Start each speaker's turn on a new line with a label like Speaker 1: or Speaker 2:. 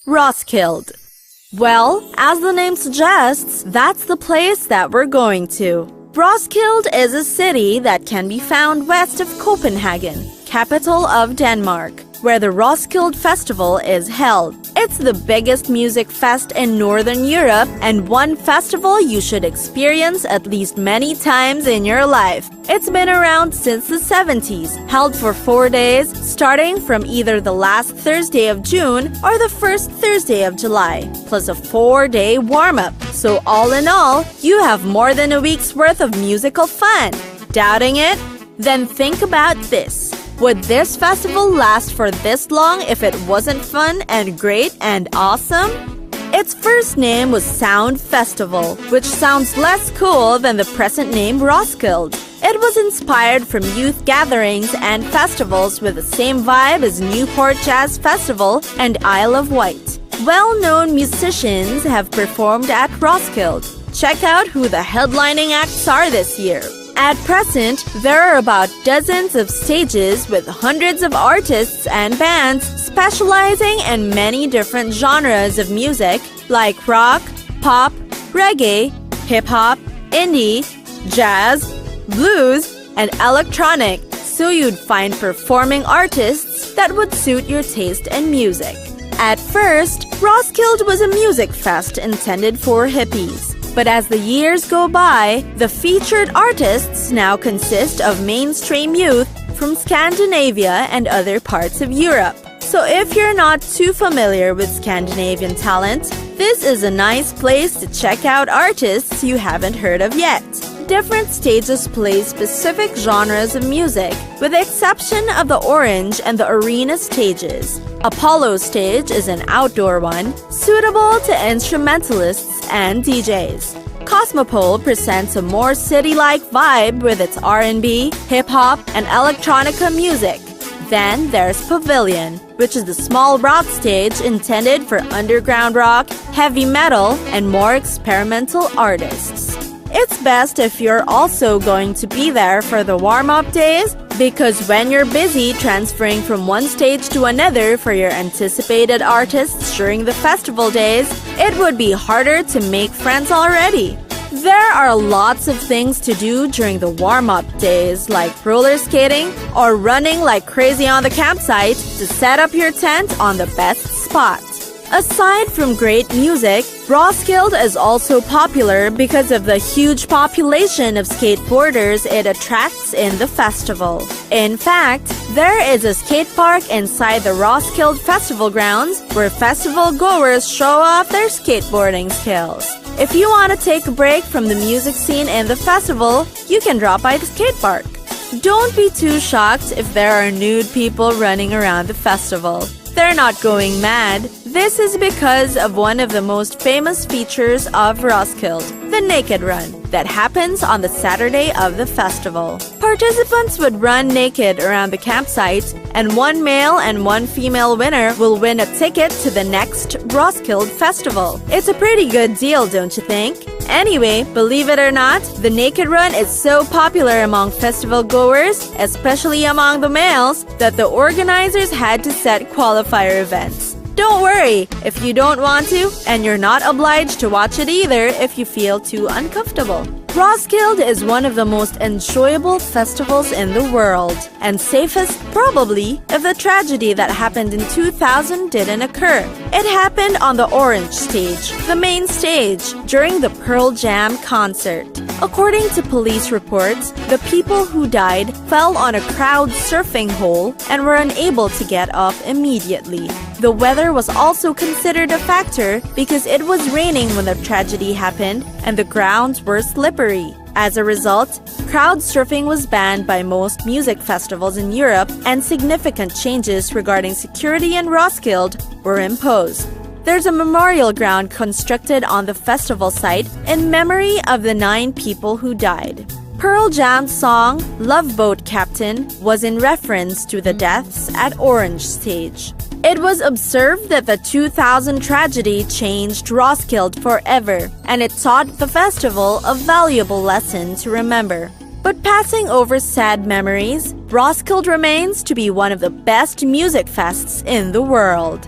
Speaker 1: Roskilde. Well, as the name suggests, that's the place that we're going to. Roskilde is a city that can be found west of Copenhagen, capital of Denmark, where the Roskilde Festival is held. It's the biggest music fest in Northern Europe and one festival you should experience at least many times in your life. It's been around since the 70s, held for 4 days, starting from either the last Thursday of June or the first Thursday of July, plus a 4-day warm-up. So all in all, you have more than a week's worth of musical fun. Doubting it? Then think about this. Would this festival last for this long if it wasn't fun and great and awesome? Its first name was Sound Festival, which sounds less cool than the present name Roskilde. It was inspired from youth gatherings and festivals with the same vibe as Newport Jazz Festival and Isle of Wight. Well-known musicians have performed at Roskilde. Check out who the headlining acts are this year. At present, there are about dozens of stages with hundreds of artists and bands specializing in many different genres of music like rock, pop, reggae, hip-hop, indie, jazz, blues, and electronic, so you'd find performing artists that would suit your taste in music. At first, Roskilde was a music fest intended for hippies. But as the years go by, the featured artists now consist of mainstream youth from Scandinavia and other parts of Europe. So if you're not too familiar with Scandinavian talent, this is a nice place to check out artists you haven't heard of yet. Different stages play specific genres of music, with the exception of the Orange and the Arena stages. Apollo stage is an outdoor one, suitable to instrumentalists and DJs. Cosmopole presents a more city-like vibe with its R&B, hip-hop, and electronica music. Then there's Pavilion, which is the small rock stage intended for underground rock, heavy metal, and more experimental artists. It's best if you're also going to be there for the warm-up days, because when you're busy transferring from one stage to another for your anticipated artists during the festival days, it would be harder to make friends already. There are lots of things to do during the warm-up days, like roller skating or running like crazy on the campsite to set up your tent on the best spot. Aside from great music, Roskilde is also popular because of the huge population of skateboarders it attracts in the festival. In fact, there is a skate park inside the Roskilde Festival grounds where festival goers show off their skateboarding skills. If you want to take a break from the music scene in the festival, you can drop by the skate park. Don't be too shocked if there are nude people running around the festival. They're not going mad. This is because of one of the most famous features of Roskilde, the Naked Run, that happens on the Saturday of the festival. Participants would run naked around the campsite, and one male and one female winner will win a ticket to the next Roskilde Festival. It's a pretty good deal, don't you think? Anyway, believe it or not, the Naked Run is so popular among festival goers, especially among the males, that the organizers had to set qualifier events. Don't worry if you don't want to, and you're not obliged to watch it either if you feel too uncomfortable. Roskilde is one of the most enjoyable festivals in the world, and safest probably if the tragedy that happened in 2000 didn't occur. It happened on the Orange stage, the main stage, during the Pearl Jam concert. According to police reports, the people who died fell on a crowd surfing hole and were unable to get off immediately. The weather was also considered a factor because it was raining when the tragedy happened and the grounds were slippery. As a result, crowd surfing was banned by most music festivals in Europe, and significant changes regarding security in Roskilde were imposed. There's a memorial ground constructed on the festival site in memory of the 9 people who died. Pearl Jam's song Love Boat Captain was in reference to the deaths at Orange stage. It was observed that the 2000 tragedy changed Roskilde forever, and it taught the festival a valuable lesson to remember. But passing over sad memories, Roskilde remains to be one of the best music fests in the world.